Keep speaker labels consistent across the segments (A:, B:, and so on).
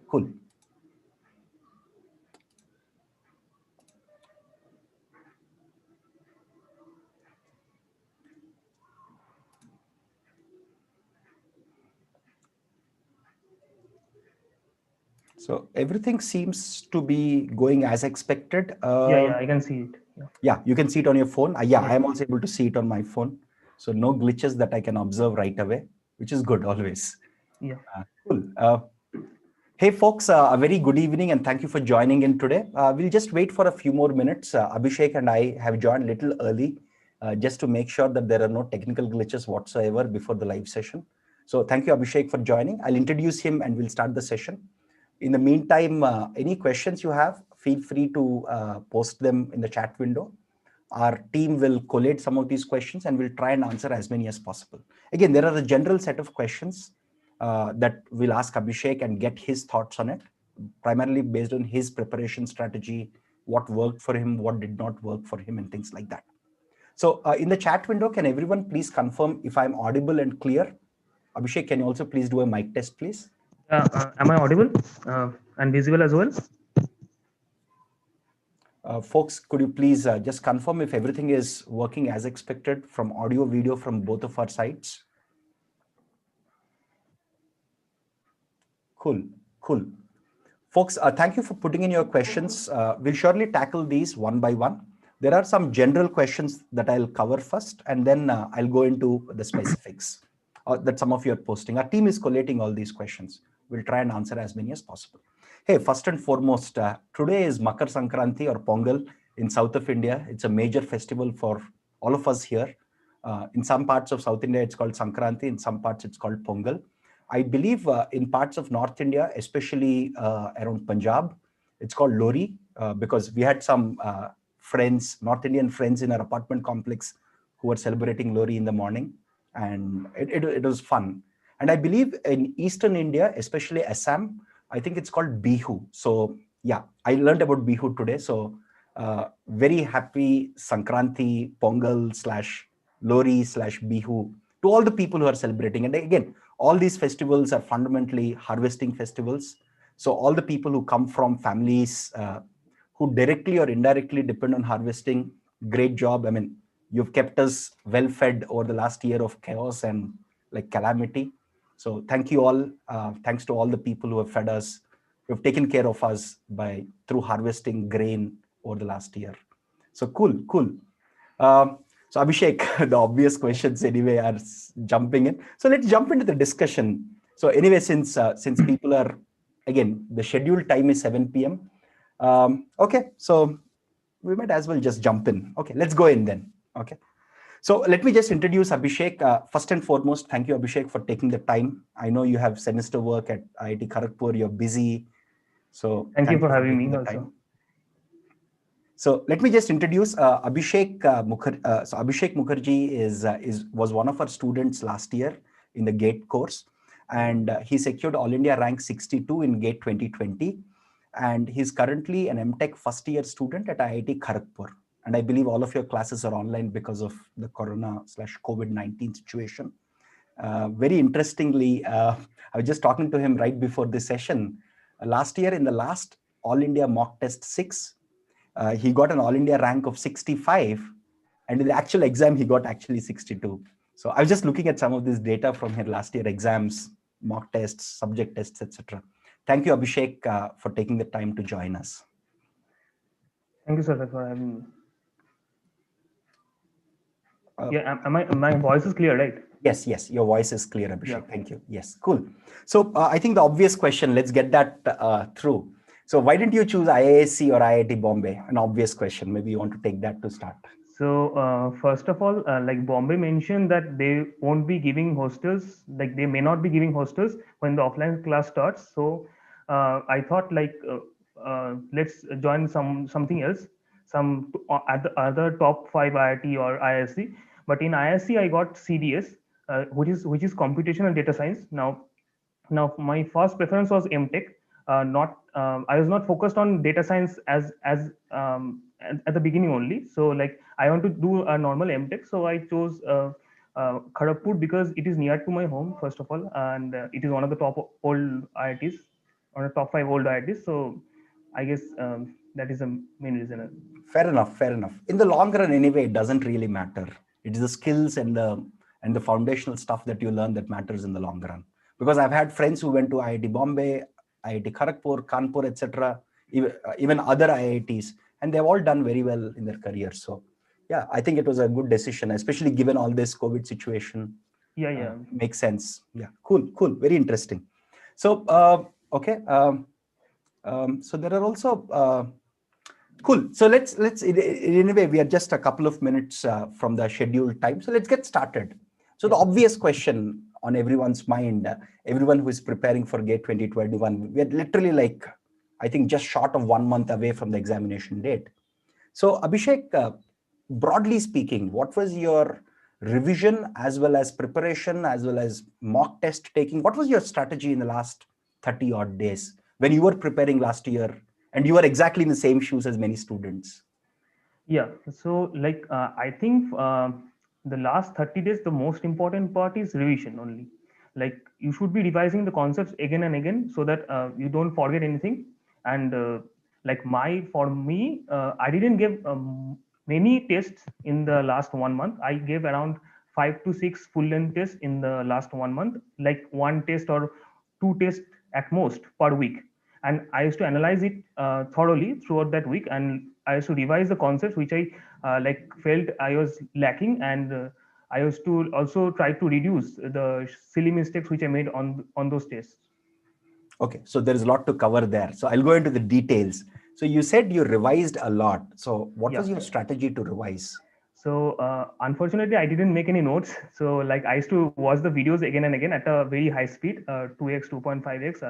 A: Cool. So everything seems to be going as expected.
B: Yeah, I can see it.
A: Yeah, you can see it on your phone. Yeah,
B: Yes.
A: I am also able to see it on my phone. So no glitches that I can observe right away, which is good always.
B: Yeah.
A: Cool. Hey folks, a very good evening and thank you for joining in today. We'll just wait for a few more minutes. Abhishek and I have joined a little early just to make sure that there are no technical glitches whatsoever before the live session. So thank you, Abhishek, for joining. I'll introduce him and we'll start the session. In the meantime, any questions you have, feel free to post them in the chat window. Our team will collate some of these questions and we'll try and answer as many as possible. Again, there are a general set of questions that we'll ask Abhishek and get his thoughts on it, primarily based on his preparation strategy, what worked for him, what did not work for him, and things like that. So in the chat window, can everyone please confirm if I'm audible and clear? Abhishek, can you also please do a mic test, please?
B: Am I audible and visible as well?
A: Folks, could you please just confirm if everything is working as expected from audio, video from both of our sides? Cool, cool. Folks, thank you for putting in your questions. We'll surely tackle these one by one. There are some general questions that I'll cover first, and then I'll go into the specifics that some of you are posting. Our team is collating all these questions. We'll try and answer as many as possible. Hey, first and foremost, today is Makar Sankranti or Pongal in south of India. It's a major festival for all of us here. In some parts of South India, it's called Sankranti. In some parts, it's called Pongal. I believe in parts of North India, especially around Punjab, it's called Lori because we had some friends, North Indian friends in our apartment complex who were celebrating Lori in the morning, and it was fun. And I believe in Eastern India, especially Assam, I think it's called Bihu. So yeah, I learned about Bihu today. So very happy Sankranti, Pongal / Lori / Bihu to all the people who are celebrating. And again, all these festivals are fundamentally harvesting festivals. So all the people who come from families who directly or indirectly depend on harvesting, great job. I mean, you've kept us well fed over the last year of chaos and like calamity. So thank you all. Thanks to all the people who have fed us, who have taken care of us through harvesting grain over the last year. So cool. So Abhishek, the obvious questions anyway are jumping in. So let's jump into the discussion. So anyway, since people are, again, the scheduled time is 7 p.m. Okay, so we might as well just jump in. Okay, let's go in then. Okay. So let me just introduce Abhishek. First and foremost, thank you, Abhishek, for taking the time. I know you have semester work at IIT Kharagpur. You're busy. So
B: Thank you for
A: for
B: having
A: taking
B: me
A: the
B: also.
A: time. So let me just introduce Abhishek Mukherjee. So Abhishek Mukherjee was one of our students last year in the GATE course, and he secured All India rank 62 in GATE 2020. And he's currently an MTech first year student at IIT Kharagpur. And I believe all of your classes are online because of the Corona / COVID-19 situation. Very interestingly, I was just talking to him right before this session. Last year in the last All India mock test 6, he got an All India rank of 65, and in the actual exam, he got actually 62. So I was just looking at some of this data from his last year exams, mock tests, subject tests, etc. Thank you, Abhishek, for taking the time to join us.
B: Thank you, sir, for having me. Yeah, my voice is clear, right?
A: Yes, your voice is clear, Abhishek.
B: Yeah.
A: Thank you. Yes, cool. So I think the obvious question, let's get that through. So why didn't you choose IISc or IIT Bombay? An obvious question. Maybe you want to take that to start.
B: So first of all, like Bombay mentioned that they won't be giving hostels, like they may not be giving hostels when the offline class starts. So I thought let's join something else, some at the other top 5 IIT or ISC. But in ISC I got CDS, which is computational data science. Now my first preference was MTech. Not I was not focused on data science at the beginning only. So like I want to do a normal MTech, so I chose Kharagpur because it is near to my home first of all, and it is one of the top old IITs. on a top 5 old IITs. So I guess that is the main reason.
A: Fair enough. Fair enough. In the long run, anyway, it doesn't really matter. It is the skills and the foundational stuff that you learn that matters in the long run. Because I've had friends who went to IIT Bombay, IIT Kharagpur, Kanpur, etc., even other IITs, and they've all done very well in their careers. So, yeah, I think it was a good decision, especially given all this COVID situation.
B: Yeah.
A: Makes sense. Yeah, cool. Very interesting. So, okay. So there are also cool. So let's in a way we are just a couple of minutes from the scheduled time. So let's get started. So the obvious question on everyone's mind, everyone who is preparing for GATE 2021, we are literally like, I think just short of 1 month away from the examination date. So Abhishek, broadly speaking, what was your revision as well as preparation as well as mock test taking? What was your strategy in the last 30 odd days when you were preparing last year and you were exactly in the same shoes as many students?
B: Yeah. So like I think the last 30 days, the most important part is revision only. Like you should be revising the concepts again and again so that you don't forget anything. And like for me, I didn't give many tests in the last 1 month. I gave around 5 to 6 full length tests in the last 1 month, like one test or two tests at most per week. And I used to analyze it thoroughly throughout that week, and I used to revise the concepts which I like felt I was lacking, and I used to also try to reduce the silly mistakes which I made on those tests.
A: Okay, so there is a lot to cover there. So I'll go into the details. So you said you revised a lot. So what
B: Yeah.
A: was your strategy to revise?
B: So unfortunately, I didn't make any notes. So like I used to watch the videos again and again at a very high speed, 2x, 2.5x.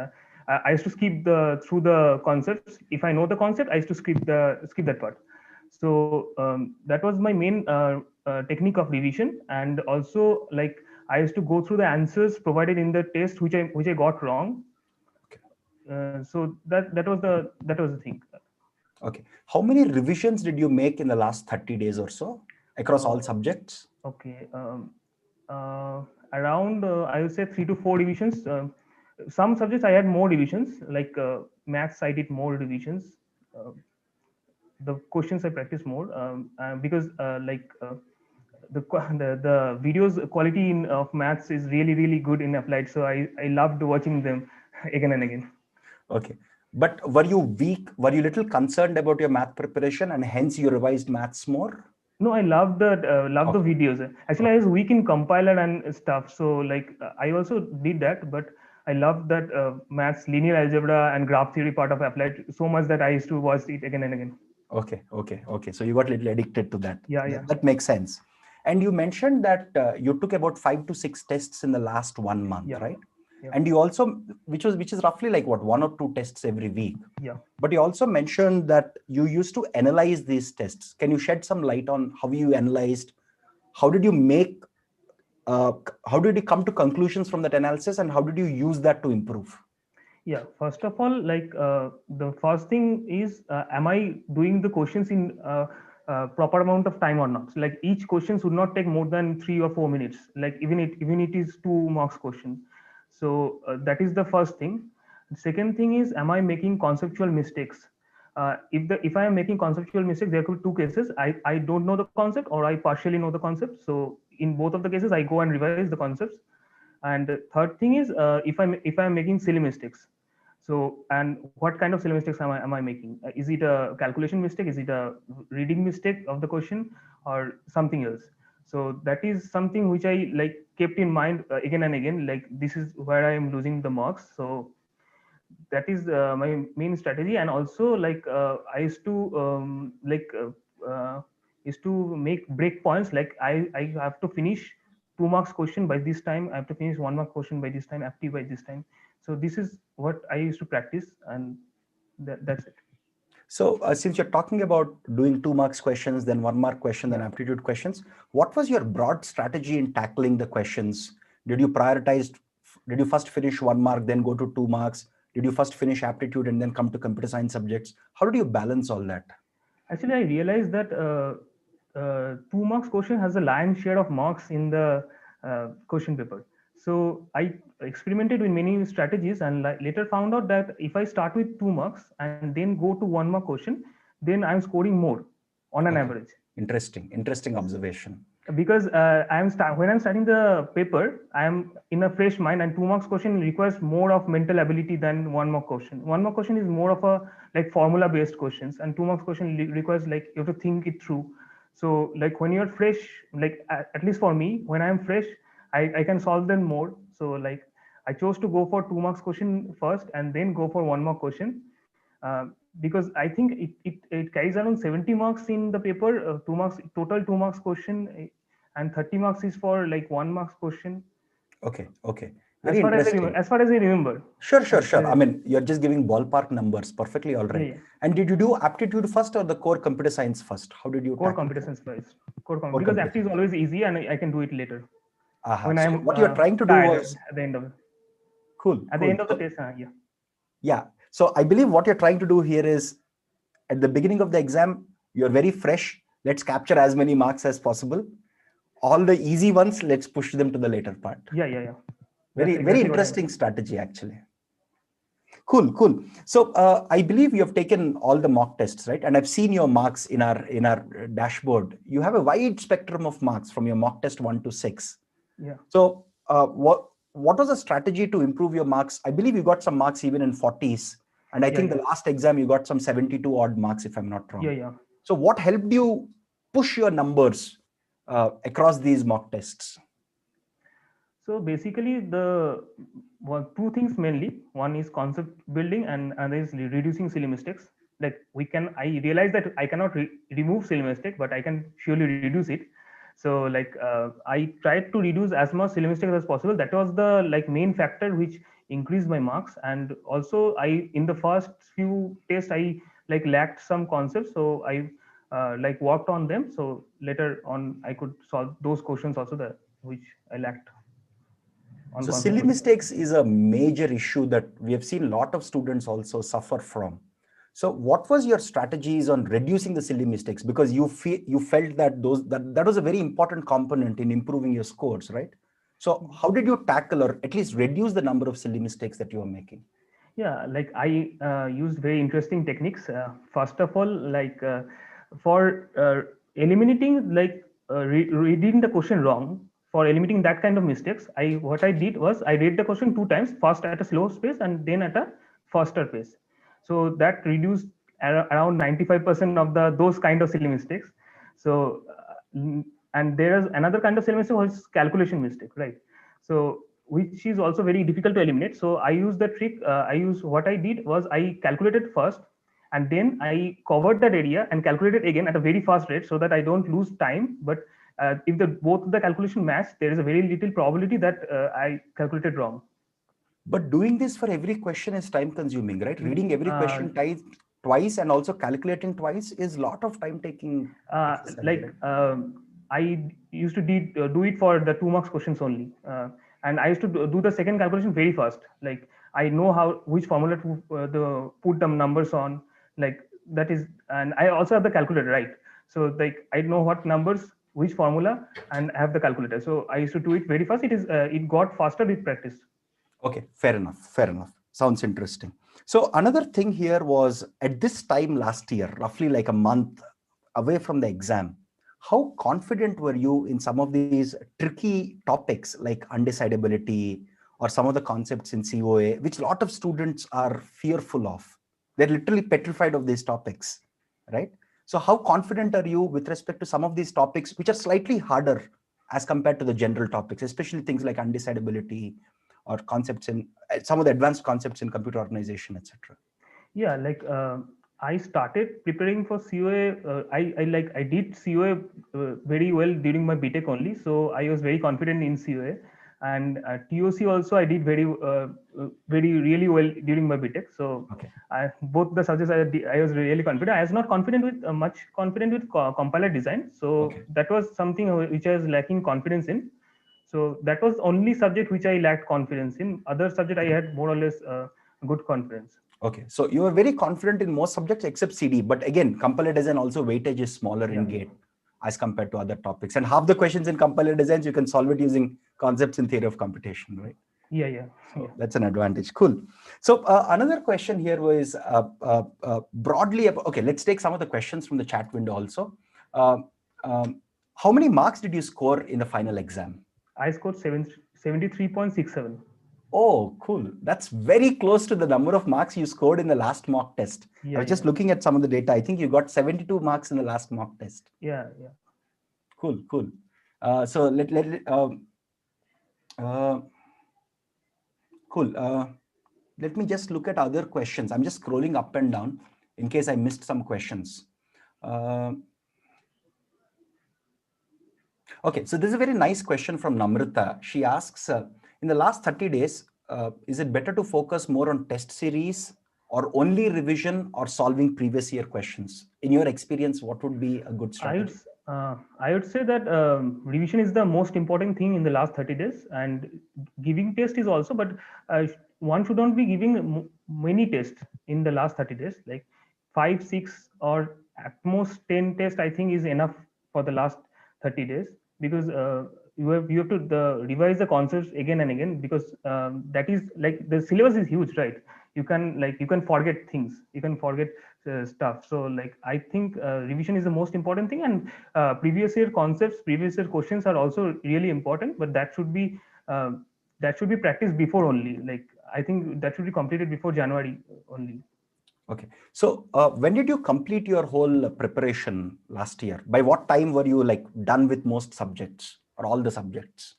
B: I used to skip through the concepts. If I know the concept, I used to skip that part. So that was my main technique of revision, and also like I used to go through the answers provided in the test which I got wrong. So that was the thing.
A: Okay. How many revisions did you make in the last 30 days or so across all
B: Uh,
A: subjects?
B: okay. Uh, Around I would say 3 to 4 divisions. Some subjects I had more divisions, like maths I did more divisions. Uh, the questions I practiced more because the videos quality of maths is really good in applied. So I loved watching them again and again.
A: Okay. But were you weak? Were you little concerned about your math preparation and hence you revised maths more?
B: No, I love the
A: Okay.
B: videos. Actually, I
A: Okay.
B: was weak in compiler and stuff, so like I also did that, but I loved that maths, linear algebra, and graph theory part of applied so much that I used to watch it again and again.
A: Okay. So you got a little addicted to that.
B: Yeah.
A: That makes sense. And you mentioned that you took about 5 to 6 tests in the last 1 month,
B: Yeah.
A: right?
B: Yeah.
A: And you also, which is roughly like what, 1 or 2 tests every week.
B: Yeah.
A: But you also mentioned that you used to analyze these tests. Can you shed some light on how you analyzed? How did you make? How did you come to conclusions from that analysis, and how did you use that to improve?
B: Yeah. First of all, like the first thing is, am I doing the questions in proper amount of time or not? So, like each question should not take more than 3 or 4 minutes. Like even it is 2 marks question. So that is the first thing. The second thing is, am I making conceptual mistakes? If I am making conceptual mistakes, there could be two cases. I don't know the concept, or I partially know the concept. So in both of the cases, I go and revise the concepts. And third thing is, if I'm making silly mistakes. So, and what kind of silly mistakes am I making? Is it a calculation mistake? Is it a reading mistake of the question, or something else? So that is something which I like kept in mind again and again. Like this is where I am losing the marks. So that is my main strategy. And also like I used to is to make break points. Like I have to finish 2 marks question by this time. I have to finish 1 mark question by this time, aptitude by this time. So this is what I used to practice, and that's it.
A: So, since you're talking about doing 2 marks questions, then 1 mark question, then
B: Yeah.
A: aptitude questions, what was your broad strategy in tackling the questions? Did you prioritize? Did you first finish 1 mark, then go to 2 marks? Did you first finish aptitude and then come to computer science subjects? How did you balance all that?
B: Actually, I realized that 2 marks question has a lion's share of marks in the question paper. So I experimented with many strategies and later found out that if I start with 2 marks and then go to 1 mark question, then I'm scoring more on an
A: Okay.
B: average.
A: Interesting observation.
B: Because when I'm studying the paper, I am in a fresh mind, and 2 marks question requires more of mental ability than 1 mark question. 1 mark question is more of a like formula based questions, and 2 marks question requires like you have to think it through. So like when you're fresh, like at least for me, when I'm fresh, I can solve them more. So like I chose to go for 2 marks question first and then go for 1 mark question. Because I think it carries around 70 marks in the paper, 2 marks total 2 marks question, and 30 marks is for like 1 marks question.
A: Okay.
B: As
A: Very
B: far as
A: interesting.
B: as far as I remember.
A: Sure.
B: As far
A: I
B: as
A: mean, you're just giving ballpark numbers. Perfectly all right.
B: yeah.
A: And did you do aptitude first or the core computer science first? How did you
B: Core
A: tackle
B: computer
A: that?
B: science first.
A: Core
B: Because
A: computer
B: apti is
A: science.
B: always easy and I can do it later
A: Aha.
B: when
A: So
B: I'm
A: what you're trying to do
B: tired
A: was
B: at the end of it.
A: cool.
B: At the
A: Cool.
B: end of the test, yeah.
A: Yeah. So I believe what you're trying to do here is at the beginning of the exam, you're very fresh. Let's capture as many marks as possible. All the easy ones, let's push them to the later part.
B: Yeah. That's
A: Very
B: exactly what I
A: interesting strategy, actually. Cool. So I believe you have taken all the mock tests, right? And I've seen your marks in our dashboard. You have a wide spectrum of marks from your mock test 1 to 6.
B: Yeah.
A: So what was the strategy to improve your marks? I believe you got some marks even in 40s. And I think the last exam you got some 72 odd marks, if I'm not wrong.
B: Yeah.
A: So what helped you push your numbers across these mock tests?
B: So basically, two things mainly. One is concept building, and another is reducing silly mistakes. Like I realize that I cannot remove silly mistake, but I can surely reduce it. So like I tried to reduce as much silly mistakes as possible. That was the like main factor which increased my marks. And also, I in the first few tests I like lacked some concepts, so I like worked on them. So later on, I could solve those questions also that which I lacked.
A: So silly mistakes is a major issue that we have seen a lot of students also suffer from. So what was your strategies on reducing the silly mistakes? Because you felt that that was a very important component in improving your scores, right? So how did you tackle or at least reduce the number of silly mistakes that you are making?
B: Yeah, like I used very interesting techniques. First of all, like for eliminating like reading the question wrong, for eliminating that kind of mistakes, what I did was I read the question 2 times, first at a slow pace and then at a faster pace. So that reduced around 95% of those kind of silly mistakes. So and there is another kind of silly mistake was calculation mistake, right? So which is also very difficult to eliminate. So I use the trick. What I did was I calculated first, and then I covered that area and calculated again at a very fast rate so that I don't lose time. But if both the calculation match, there is a very little probability that I calculated wrong.
A: But doing this for every question is time consuming, right? Reading every question twice and also calculating twice is a lot of time taking exercise,
B: like I used to do it for the 2 marks questions only, and I used to do the second calculation very fast. Like I know which formula to put the numbers on, like that is, and I also have the calculator, right? So like I know what numbers, which formula, and I have the calculator. So I used to do it very fast. It got faster with practice.
A: Okay, fair enough. Sounds interesting. So another thing here was at this time last year, roughly like a month away from the exam, how confident were you in some of these tricky topics like undecidability or some of the concepts in COA, which a lot of students are fearful of? They're literally petrified of these topics, right? So how confident are you with respect to some of these topics, which are slightly harder as compared to the general topics, especially things like undecidability or concepts in some of the advanced concepts in computer organization, etc.?
B: Yeah, like I started preparing for COA. I did COA very well during my BTech only, so I was very confident in COA. And TOC also I did very really well during my BTech. So
A: Okay.
B: both the subjects I was really confident. I was not confident with much confident with compiler design. So
A: Okay.
B: that was something which I was lacking confidence in. So that was only subject which I lacked confidence in. Other subject I had more or less good confidence.
A: Okay, so you are very confident in most subjects except CD, but again, compiler design also weightage is smaller in GATE as compared to other topics. And half the questions in compiler designs, you can solve it using concepts in theory of computation, right?
B: Yeah.
A: So that's an advantage. Cool. So another question here was broadly, okay, let's take some of the questions from the chat window also. How many marks did you score in the final exam?
B: I scored 73.67.
A: Oh, cool. That's very close to the number of marks you scored in the last mock test. I was just looking at some of the data. I think you got 72 marks in the last mock test.
B: Yeah.
A: Cool. So cool. Let me just look at other questions. I'm just scrolling up and down in case I missed some questions. Okay, so this is a very nice question from Namrata. She asks, in the last 30 days, is it better to focus more on test series or only revision or solving previous year questions? In your experience, what would be a good strategy?
B: I would say that revision is the most important thing in the last 30 days, and giving test is also, but one should not be giving many tests in the last 30 days, like 5, 6, or at most 10 tests, I think is enough for the last 30 days, because you have to revise the concepts again and again, because that is like the syllabus is huge, right? You can forget things, you can forget stuff. So like I think revision is the most important thing, and previous year concepts, previous year questions are also really important, but that should be practiced before only. Like I think that should be completed before January only.
A: Okay, so when did you complete your whole preparation last year? By what time were you like done with most subjects or all the subjects?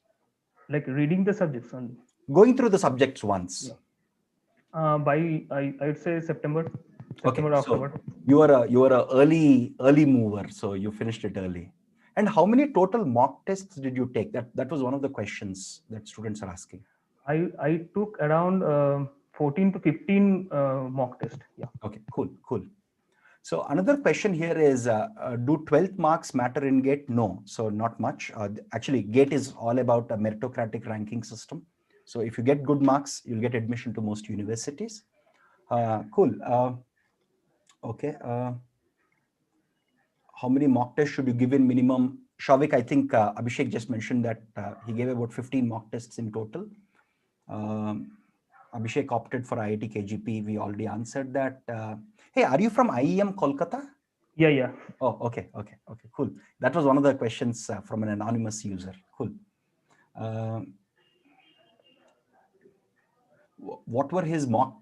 B: Like reading the subjects only.
A: Going through the subjects once.
B: Yeah. By I would say September,
A: Okay,
B: October.
A: So you are a early mover, so you finished it early. And how many total mock tests did you take? That was one of the questions that students are asking.
B: I took around 14 to 15 mock tests. Yeah.
A: Okay, cool. So another question here is, do 12th marks matter in GATE? No, so not much. Actually, GATE is all about a meritocratic ranking system. So if you get good marks, you'll get admission to most universities. Cool. Okay. How many mock tests should you give in minimum? Shavik, I think Abhishek just mentioned that he gave about 15 mock tests in total. Abhishek opted for IIT KGP. We already answered that. Hey, are you from IEM Kolkata?
B: Yeah.
A: Oh, okay, cool. That was one of the questions from an anonymous user. Cool. What were his mock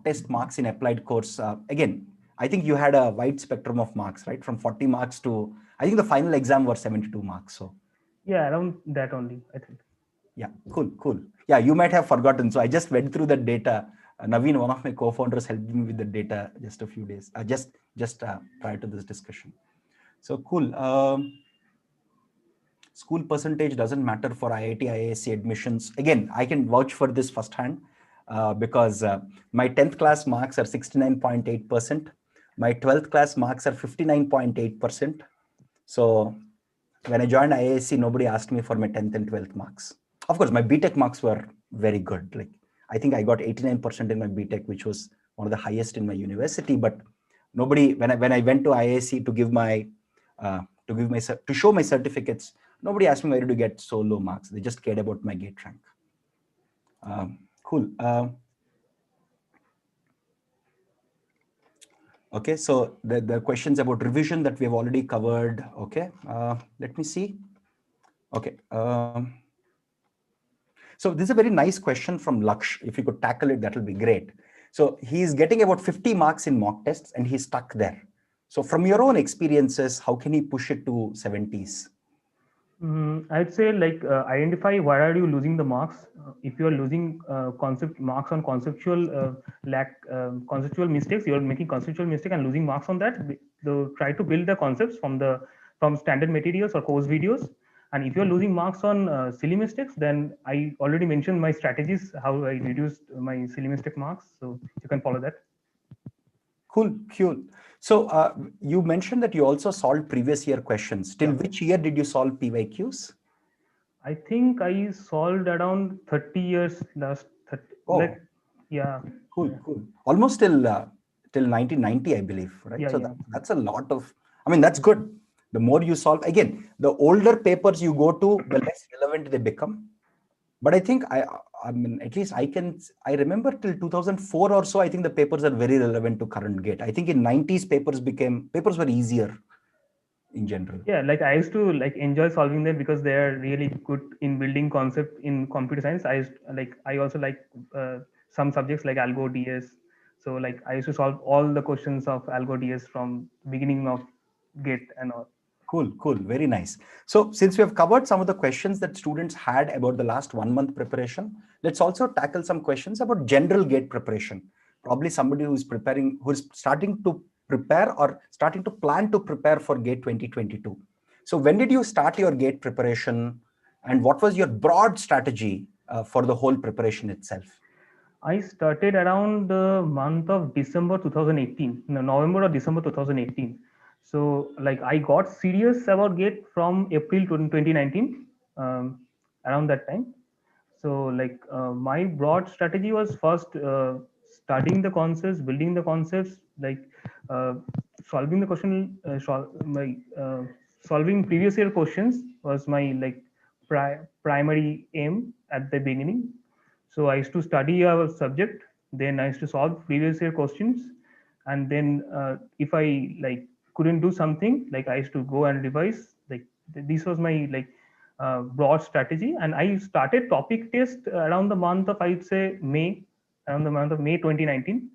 A: test marks in applied course? Again, I think you had a wide spectrum of marks, right? From 40 marks to, I think the final exam was 72 marks. So
B: yeah, around that only, I think.
A: Yeah, cool. Yeah, you might have forgotten. So I just went through the data. Naveen, one of my co-founders, helped me with the data just a few days, just prior to this discussion. So cool. School percentage doesn't matter for IIT, IISc admissions. Again, I can vouch for this firsthand because my 10th class marks are 69.8%. My 12th class marks are 59.8%. So when I joined IISc, nobody asked me for my 10th and 12th marks. Of course, my BTech marks were very good. Like I think I got 89% in my BTech, which was one of the highest in my university. But nobody, when I went to IISc to show my certificates, nobody asked me where to get so low marks. They just cared about my gate rank. Cool. Okay, so the questions about revision that we have already covered. Okay, let me see. Okay. So this is a very nice question from Laksh. If you could tackle it, that will be great. So he's getting about 50 marks in mock tests and he's stuck there. So from your own experiences, how can he push it to 70s?
B: I'd say like identify why are you losing the marks. If you are losing marks on conceptual conceptual mistakes, you are making conceptual mistake and losing marks on that. Try to build the concepts from standard materials or course videos. And if you're losing marks on silly mistakes, then I already mentioned my strategies, how I reduced my silly mistake marks. So you can follow that.
A: Cool. So you mentioned that you also solved previous year questions. Till which year did you solve PYQs?
B: I think I solved around 30 years last. 30,
A: oh,
B: yeah.
A: Cool. Almost till 1990, I believe, right?
B: Yeah,
A: so
B: yeah.
A: That's a lot of. I mean, that's good. The more you solve, again, the older papers you go to, the less relevant they become. But I think I mean, at least I remember till 2004 or so, I think the papers are very relevant to current gate. I think in 90s papers were easier in general.
B: Yeah, like I used to like enjoy solving them because they are really good in building concept in computer science. I also like some subjects like algo ds. So like I used to solve all the questions of algo ds from beginning of gate and all.
A: Cool, cool, very nice. So since we have covered some of the questions that students had about the last 1 month preparation, let's also tackle some questions about general gate preparation. Probably somebody who's preparing, who's starting to prepare or starting to plan to prepare for gate 2022. So when did you start your gate preparation, and what was your broad strategy for the whole preparation itself?
B: I started around the month of December 2018, no, November or December 2018. So like I got serious about gate from April 2019, around that time. So like my broad strategy was first studying the concepts, building the concepts, like uh, solving the question, solving previous year questions was my like primary aim at the beginning. So I used to study our subject, then I used to solve previous year questions, and then if I like couldn't do something, like I used to go and revise. Like this was my like broad strategy, and I started topic test around the month of, I'd say, May, around the month of May 2019,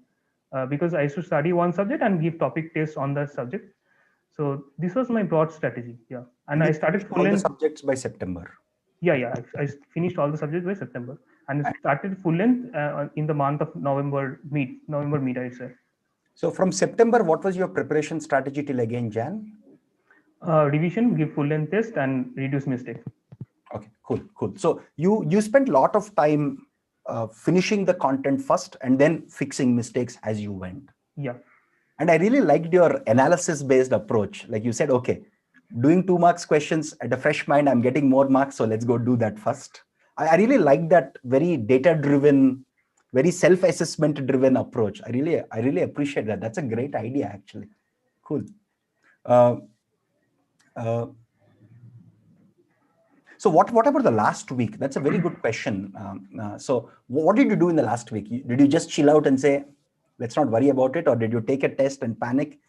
B: because I used to study one subject and give topic tests on that subject. So this was my broad strategy. Yeah, and
A: And
B: I
A: you
B: started
A: finished
B: full
A: all the
B: length.
A: subjects by September.
B: Yeah. I finished all the subjects by September and started full length in the month of November mid, I say.
A: So from September, what was your preparation strategy till again Jan?
B: Revision, give full length test, and reduce mistake.
A: Okay, cool, cool. So you spent a lot of time finishing the content first and then fixing mistakes as you went.
B: Yeah.
A: And I really liked your analysis-based approach. Like you said, okay, doing 2 marks questions at a fresh mind, I'm getting more marks, so let's go do that first. I really like that very data-driven, very self-assessment-driven approach. I really appreciate that. That's a great idea, actually. Cool. Uh, uh, So what about the last week? That's a very good question. So what did you do in the last week? Did you just chill out and say, let's not worry about it? Or did you take a test and panic?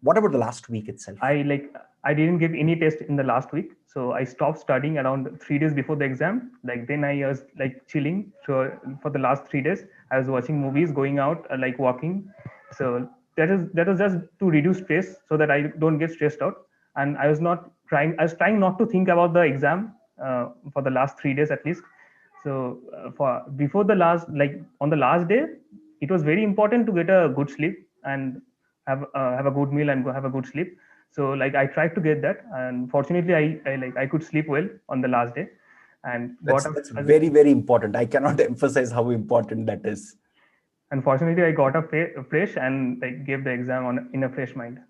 A: What about the last week itself?
B: I didn't give any test in the last week, so I stopped studying around 3 days before the exam. Like then I was like chilling for the last 3 days. I was watching movies, going out, like walking. So that was just to reduce stress so that I don't get stressed out. And I was trying not to think about the exam for the last 3 days at least. So for before the last, like on the last day, it was very important to get a good sleep and have a good meal and go have a good sleep. So like I tried to get that, and fortunately I could sleep well on the last day and got up
A: That's very, very important. I cannot emphasize how important that is.
B: unfortunately I got up fresh and like gave the exam on in a fresh mind.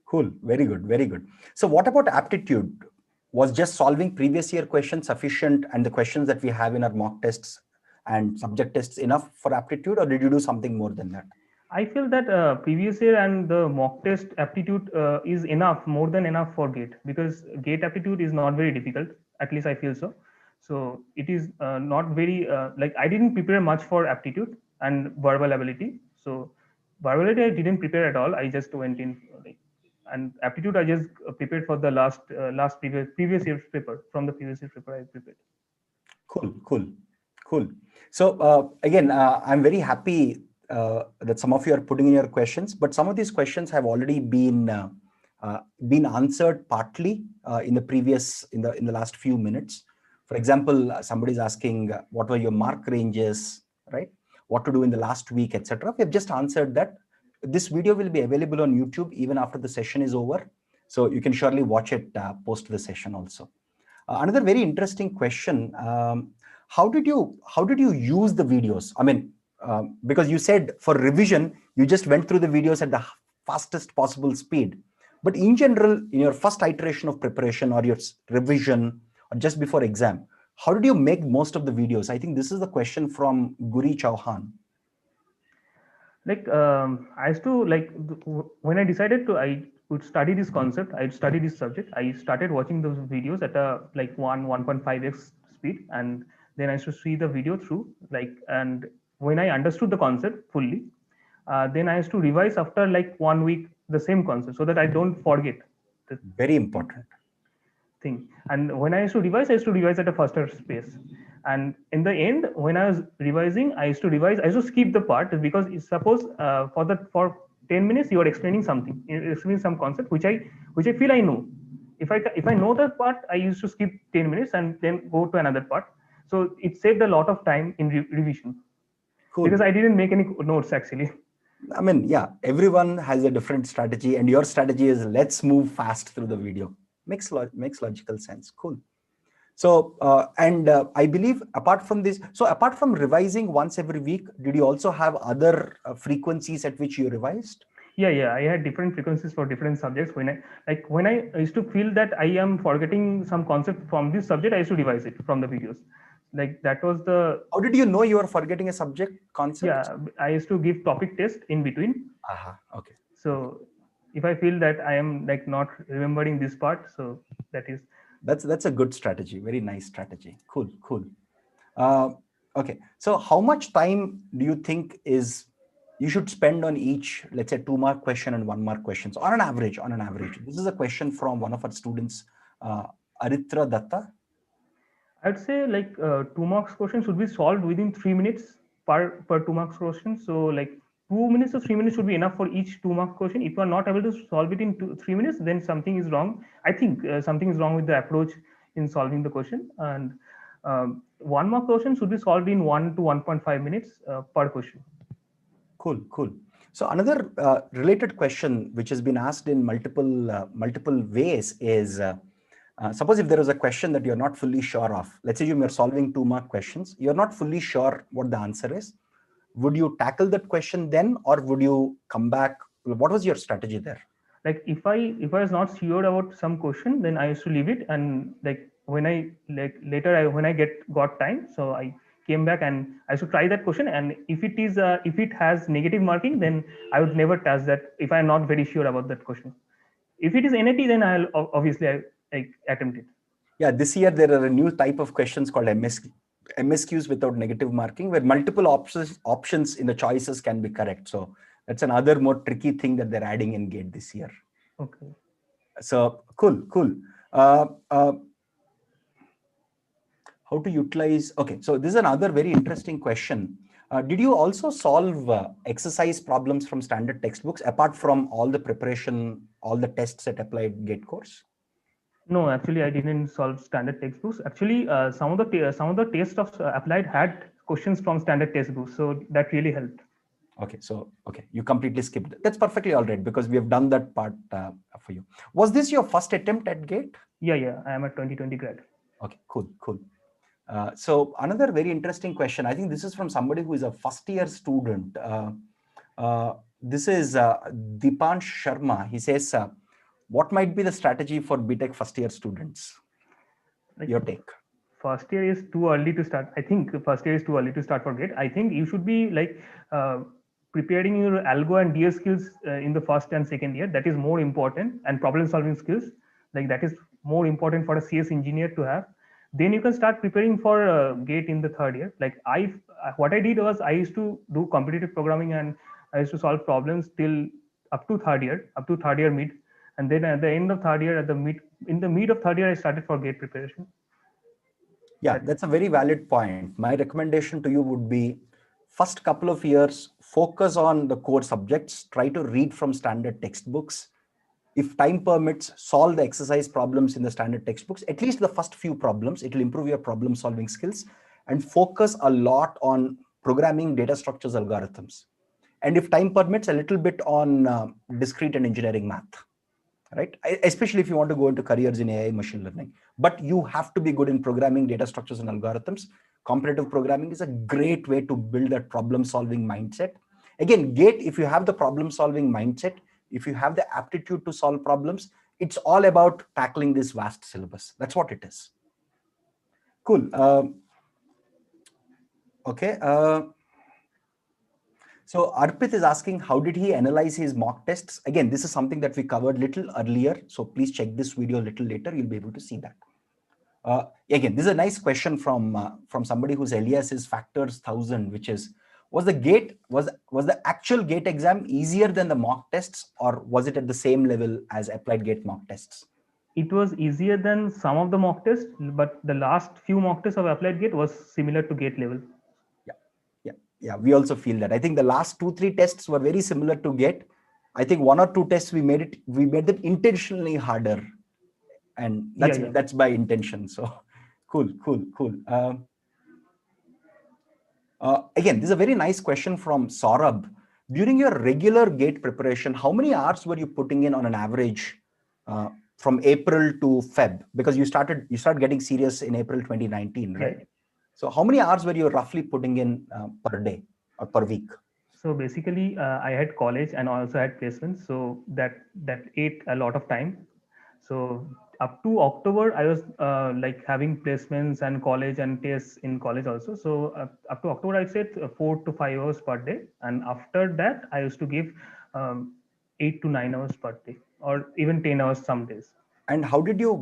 A: Cool. Very good. Very good. So what about aptitude? Was just solving previous year questions sufficient, and the questions that we have in our mock tests and subject tests enough for aptitude, or did you do something more than that?
B: I feel that previous year and the mock test aptitude is enough, more than enough for GATE, because GATE aptitude is not very difficult. At least I feel so. So it is not very like I didn't prepare much for aptitude and verbal ability. So verbal ability I didn't prepare at all. I just went in like, and aptitude I just prepared for the last previous year's paper, from the previous year's paper I prepared.
A: Cool, cool, cool. So again, I'm very happy that some of you are putting in your questions, but some of these questions have already been answered partly in the previous in the last few minutes. For example, somebody is asking what were your mark ranges, right? What to do in the last week, etc. We have just answered that. This video will be available on YouTube even after the session is over, so you can surely watch it post the session also. Another very interesting question: how did you use the videos? I mean, because you said for revision you just went through the videos at the fastest possible speed, but in general, in your first iteration of preparation or your revision or just before exam, how did you make most of the videos? I think this is the question from Guri Chauhan.
B: Like I used to like when I decided to I would study this concept, I'd study this subject, I started watching those videos at a like 1.5x speed, and Then I used to see the video through, like, and when I understood the concept fully, then I used to revise after like 1 week the same concept so that I don't forget the
A: Very important.
B: thing. And when I used to revise at a faster pace. And in the end, when I was revising, I used to skip the part because suppose for 10 minutes you are explaining something, you're explaining some concept which I feel I know. If I know that part, I used to skip 10 minutes and then go to another part. So it saved a lot of time in revision
A: Cool.
B: because I didn't make any notes actually.
A: I mean, yeah, everyone has a different strategy, and your strategy is let's move fast through the video. Makes logical sense. Cool. So, I believe apart from this, so apart from revising once every week, did you also have other frequencies at which you revised?
B: Yeah, I had different frequencies for different subjects. When I used to feel that I am forgetting some concept from this subject, I used to revise it from the videos. Like that was the
A: How did you know you were forgetting a subject concept?
B: yeah. I used to give topic test in between.
A: Aha, okay.
B: So if I feel that I am like not remembering this part, so that is
A: That's a good strategy. Very nice strategy. Cool, cool. Uh, okay. So how much time do you think is you should spend on each, let's say 2 mark question and 1 mark questions on an average, This is a question from one of our students, uh, Aritra Datta.
B: I'd say like 2 marks question should be solved within 3 minutes per 2 marks question. So like 2 minutes or 3 minutes should be enough for each 2 mark question. If you are not able to solve it in 3 minutes, then something is wrong. I think something is wrong with the approach in solving the question. And 1 mark question should be solved in 1 to 1.5 minutes per question.
A: Cool, cool. So another related question which has been asked in multiple ways is, suppose if there is a question that you're not fully sure of, let's say you're solving 2 mark questions, you're not fully sure what the answer is. Would you tackle that question then, or would you come back? What was your strategy there?
B: Like if I was not sure about some question, then I used to leave it, and like when I like later when I got time, so I came back and I should try that question. And if it has negative marking, then I would never touch that if I'm not very sure about that question. If it is NAT, then I'll obviously I attempt it.
A: Yeah, this year there are a new type of questions called MSQs without negative marking, where multiple options in the choices can be correct. So that's another more tricky thing that they're adding in GATE this year.
B: Okay.
A: So cool, cool. How to utilize? Okay, so this is another very interesting question. Did you also solve exercise problems from standard textbooks apart from all the preparation, all the tests at applied GATE course?
B: No, actually, I didn't solve standard textbooks. Actually, some of the tests of applied had questions from standard textbooks, so that really helped.
A: Okay, so okay, you completely skipped it. That's perfectly all right because we have done that part for you. Was this your first attempt at GATE?
B: Yeah, I am a 2020 grad.
A: Okay, cool, cool. So another very interesting question. I think this is from somebody who is a first-year student. This is Dipansh Sharma. He says, what might be the strategy for BTech first-year students?
B: Like,
A: your take.
B: First year is too early to start. I think first year is too early to start for GATE. I think you should be like preparing your algo and DS skills in the first and second year. That is more important, and problem solving skills, like that is more important for a CS engineer to have. Then you can start preparing for GATE in the third year. Like what I did was I used to do competitive programming and I used to solve problems till up to third year mid, and then at the end of third year, in the mid of third year, I started for GATE preparation.
A: Yeah, that's a very valid point. My recommendation to you would be first couple of years, focus on the core subjects, try to read from standard textbooks. If time permits, solve the exercise problems in the standard textbooks, at least the first few problems. It will improve your problem solving skills, and focus a lot on programming, data structures, algorithms. And if time permits, a little bit on discrete and engineering math, right? Especially if you want to go into careers in AI machine learning. But you have to be good in programming, data structures, and algorithms. Competitive programming is a great way to build that problem solving mindset. Again, GATE, if you have the problem solving mindset, if you have the aptitude to solve problems, it's all about tackling this vast syllabus. That's what it is. Cool. Okay. So Arpit is asking, how did he analyze his mock tests? Again, this is something that we covered little earlier. So please check this video a little later. You'll be able to see that. Again, this is a nice question from somebody whose alias is factors 1000, which is, was the actual gate exam easier than the mock tests, or was it at the same level as applied gate mock tests?
B: It was easier than some of the mock tests, but the last few mock tests of applied gate was similar to gate level.
A: Yeah, yeah, yeah. We also feel that. I think the last 2-3 tests were very similar to gate. I think 1 or 2 tests we made them intentionally harder, and
B: Yeah, yeah.
A: that's by intention. So, cool. Again, this is a very nice question from Saurabh. During your regular gate preparation, how many hours were you putting in on an average from April to Feb? Because you started getting serious in April 2019, right?
B: Yeah.
A: So how many hours were you roughly putting in per day or per week?
B: So basically, I had college and also had placements, so that ate a lot of time. So up to October, I was like having placements and college and tests in college also. So up to October, I said 4 to 5 hours per day, and after that, I used to give 8 to 9 hours per day, or even 10 hours some days.
A: And how did you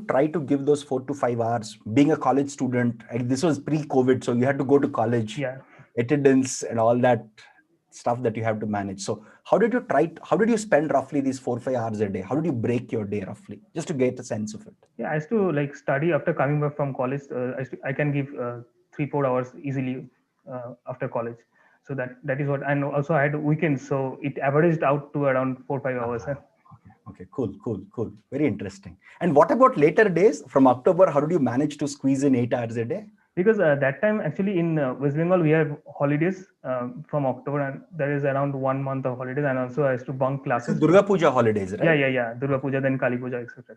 A: try to give those 4 to 5 hours being a college student? And this was pre-COVID, so you had to go to college,
B: Yeah.
A: attendance and all that stuff that you have to manage. So how did you spend roughly these 4 or 5 hours a day? How did you break your day roughly, just to get a sense of it?
B: Yeah, I used to like study after coming back from college. I can give 3-4 hours easily after college. So that is what, and also I had weekends, so it averaged out to around 4-5 hours.
A: Okay, cool. Very interesting. And what about later days from October? How did you manage to squeeze in 8 hours a day?
B: Because that time actually in West Bengal we have holidays from October, and there is around 1 month of holidays, and also I used to bunk
A: This is
B: classes.
A: Durga Puja holidays,
B: Yeah,
A: right?
B: Durga Puja, then Kali Puja, etc.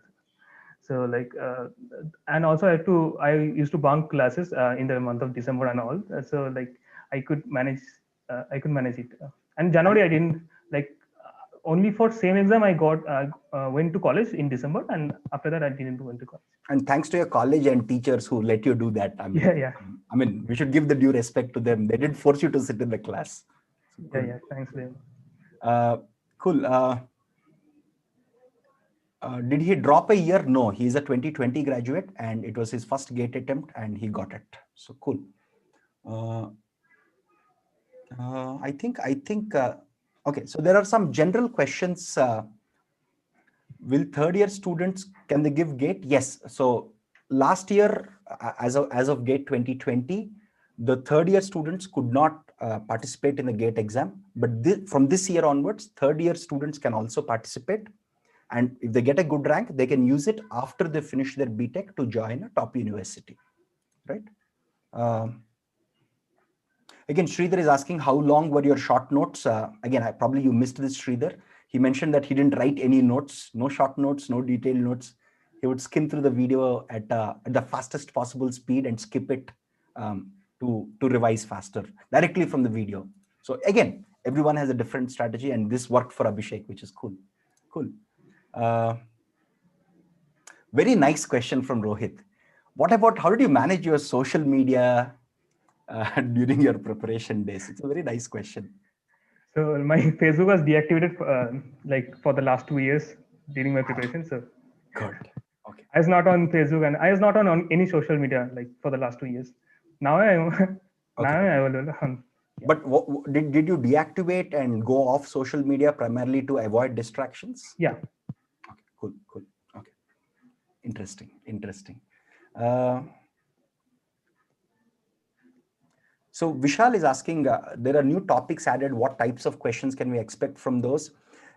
B: So like, and also I used to bunk classes in the month of December and all. So like I could manage, it. And January I didn't like. Only for same exam I got went to college in December, and after that I didn't went to college.
A: And thanks to your college and teachers who let you do that.
B: Yeah.
A: I mean, we should give the due respect to them. They didn't force you to sit in the class. So cool.
B: Yeah. Thanks, Liam.
A: Cool. Did he drop a year? No, he's a 2020 graduate, and it was his first gate attempt, and he got it. So cool. I think. Okay, so there are some general questions. Will third-year students, can they give gate? Yes. So last year, as of gate 2020, the third-year students could not participate in the gate exam. But from this year onwards, third-year students can also participate. And if they get a good rank, they can use it after they finish their BTech to join a top university, right? Again, Sridhar is asking, how long were your short notes? Again, probably you missed this, Sridhar. He mentioned that he didn't write any notes, no short notes, no detailed notes. He would skim through the video at the fastest possible speed and skip it to revise faster directly from the video. So again, everyone has a different strategy, and this worked for Abhishek, which is cool. Cool. Very nice question from Rohit. What about, how did you manage your social media during your preparation days? It's a very nice question.
B: So my Facebook was deactivated like for the last 2 years during my preparation. So
A: Good. Okay.
B: I was not on Facebook, and I was not on any social media like for the last 2 years. Now I am.
A: Okay.
B: Now I will. Yeah.
A: But did you deactivate and go off social media primarily to avoid distractions?
B: Yeah.
A: Okay. Cool. Okay. Interesting. So Vishal is asking, there are new topics added. What types of questions can we expect from those?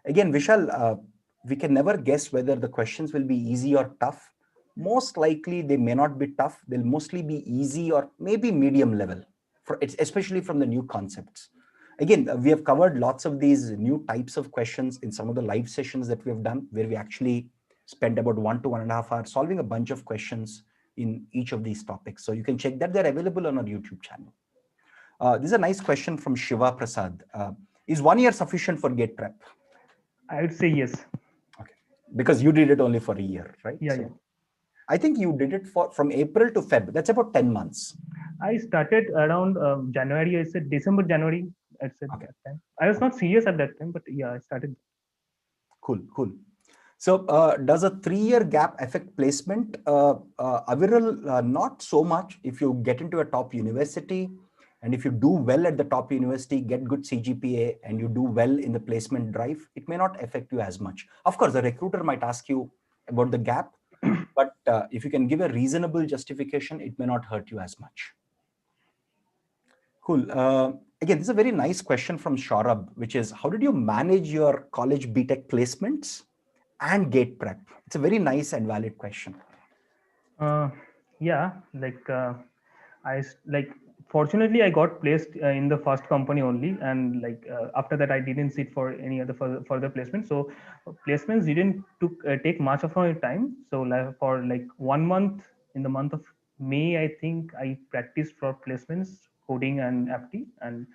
A: Again, Vishal, we can never guess whether the questions will be easy or tough. Most likely they may not be tough. They'll mostly be easy or maybe medium level, especially from the new concepts. Again, we have covered lots of these new types of questions in some of the live sessions that we have done, where we actually spent about 1 to 1.5 hours solving a bunch of questions in each of these topics. So you can check that. They're available on our YouTube channel. This is a nice question from Shiva Prasad. Is 1 year sufficient for gate prep?
B: I would say yes.
A: Okay, because you did it only for a year, right?
B: Yeah.
A: I think you did it from April to Feb. That's about 10 months.
B: I started around January. I said December, January. I said
A: Okay.
B: that time. I was not serious at that time, but yeah, I started.
A: Cool. So does a 3-year gap affect placement? Aviral, not so much. If you get into a top university and if you do well at the top university, get good CGPA and you do well in the placement drive, it may not affect you as much. Of course, the recruiter might ask you about the gap, but if you can give a reasonable justification, it may not hurt you as much. Cool. Again, this is a very nice question from Shaurabh, which is, how did you manage your college BTech placements and gate prep? It's a very nice and valid question.
B: Yeah, fortunately I got placed in the first company only, and after that I didn't sit for any other further placement. So placements didn't take much of my time. So for 1 month, in the month of May, I think I practiced for placements, coding and apti, and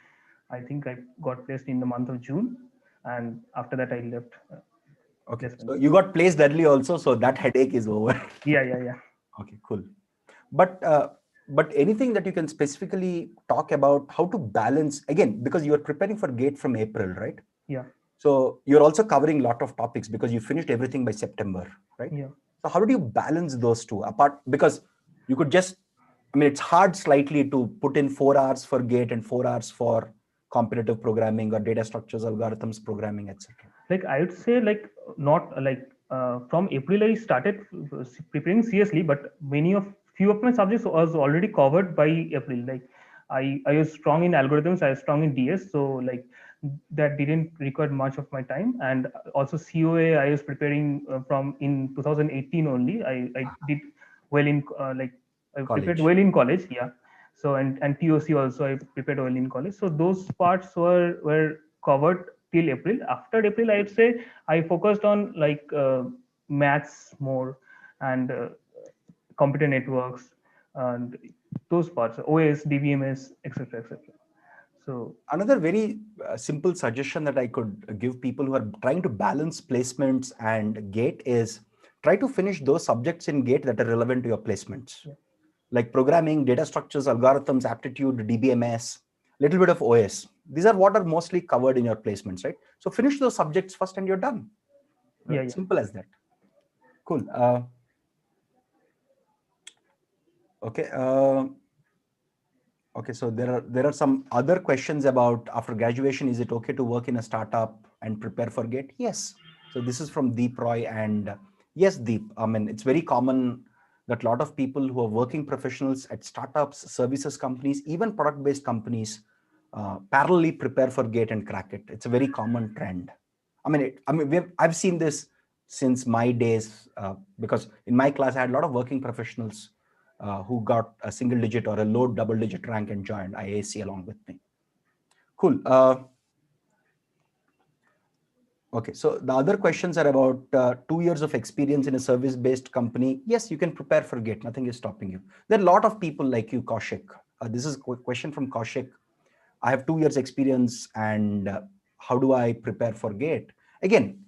B: I think I got placed in the month of June, and after that I left.
A: Okay,
B: placements.
A: so you got placed early also, so that headache is over.
B: Yeah.
A: Okay, cool. But anything that you can specifically talk about how to balance, again, because you're preparing for GATE from April, right?
B: Yeah.
A: So you're also covering a lot of topics because you finished everything by September, right?
B: Yeah.
A: So how do you balance those two apart? Because you could just, I mean, it's hard slightly to put in 4 hours for GATE and 4 hours for competitive programming or data structures, algorithms, programming, etc.
B: I would say not from April I started preparing seriously, but few of my subjects was already covered by April. I was strong in algorithms, I was strong in DS, so that didn't require much of my time. And also COA I was preparing from in 2018 only. I did well in I prepared well in college. Yeah. So and TOC also I prepared well in college. So those parts were covered till April. After April, I would say I focused on maths more, and computer networks and those parts, OS, DBMS, etc., etc. So
A: another very simple suggestion that I could give people who are trying to balance placements and GATE is try to finish those subjects in GATE that are relevant to your placements. Yeah. Like programming, data structures, algorithms, aptitude, DBMS, little bit of OS. These are what are mostly covered in your placements, right? So finish those subjects first and you're done. Right? Yeah. Simple as that. Cool. Okay. Okay, so there are some other questions about after graduation, is it okay to work in a startup and prepare for GATE? Yes. So this is from Deep Roy, and yes, Deep. I mean, it's very common that a lot of people who are working professionals at startups, services companies, even product-based companies, parallelly prepare for GATE and crack it. It's a very common trend. I've seen this since my days because in my class I had a lot of working professionals who got a single digit or a low double digit rank and joined IAC along with me. Cool. Okay, so the other questions are about 2 years of experience in a service-based company. Yes, you can prepare for GATE. Nothing is stopping you. There are a lot of people like you, Kaushik. This is a question from Kaushik. I have 2 years experience and how do I prepare for GATE? Again,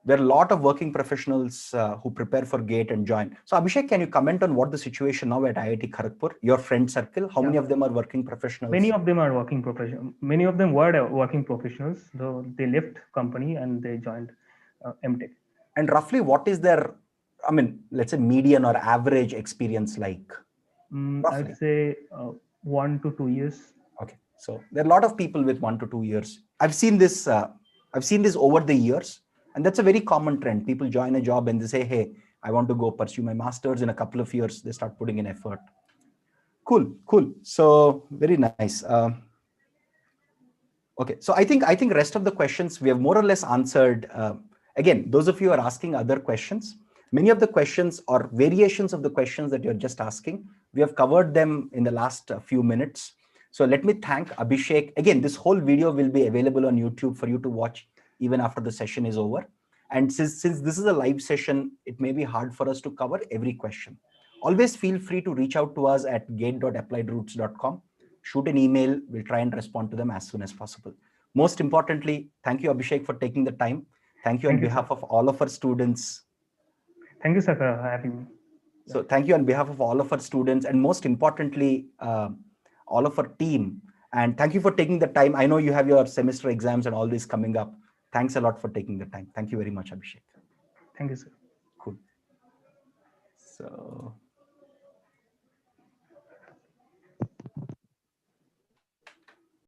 A: there are a lot of working professionals who prepare for GATE and join. So Abhishek, can you comment on what the situation now at IIT Kharagpur, your friend circle, how many of them are working professionals?
B: Many of them are working professionals. Many of them were working professionals, though they left company and they joined MTech.
A: And roughly what is their, I mean, let's say median or average experience like?
B: I'd say 1 to 2 years.
A: Okay, so there are a lot of people with 1 to 2 years. I've seen this over the years, and that's a very common trend. People join a job and they say, hey, I want to go pursue my master's. In a couple of years, they start putting in effort. Cool. So very nice. Okay, so I think rest of the questions we have more or less answered. Again, those of you are asking other questions. Many of the questions or variations of the questions that you're just asking, we have covered them in the last few minutes. So let me thank Abhishek. Again, this whole video will be available on YouTube for you to watch even after the session is over. And since this is a live session, it may be hard for us to cover every question. Always feel free to reach out to us at gate.appliedroots.com. Shoot an email. We'll try and respond to them as soon as possible. Most importantly, thank you, Abhishek, for taking the time. Thank you on behalf of all of our students.
B: Thank you, sir, for having me.
A: So thank you on behalf of all of our students, and most importantly, all of our team. And thank you for taking the time. I know you have your semester exams and all this coming up. Thanks a lot for taking the time. Thank you very much, Abhishek.
B: Thank you, sir.
A: Cool. So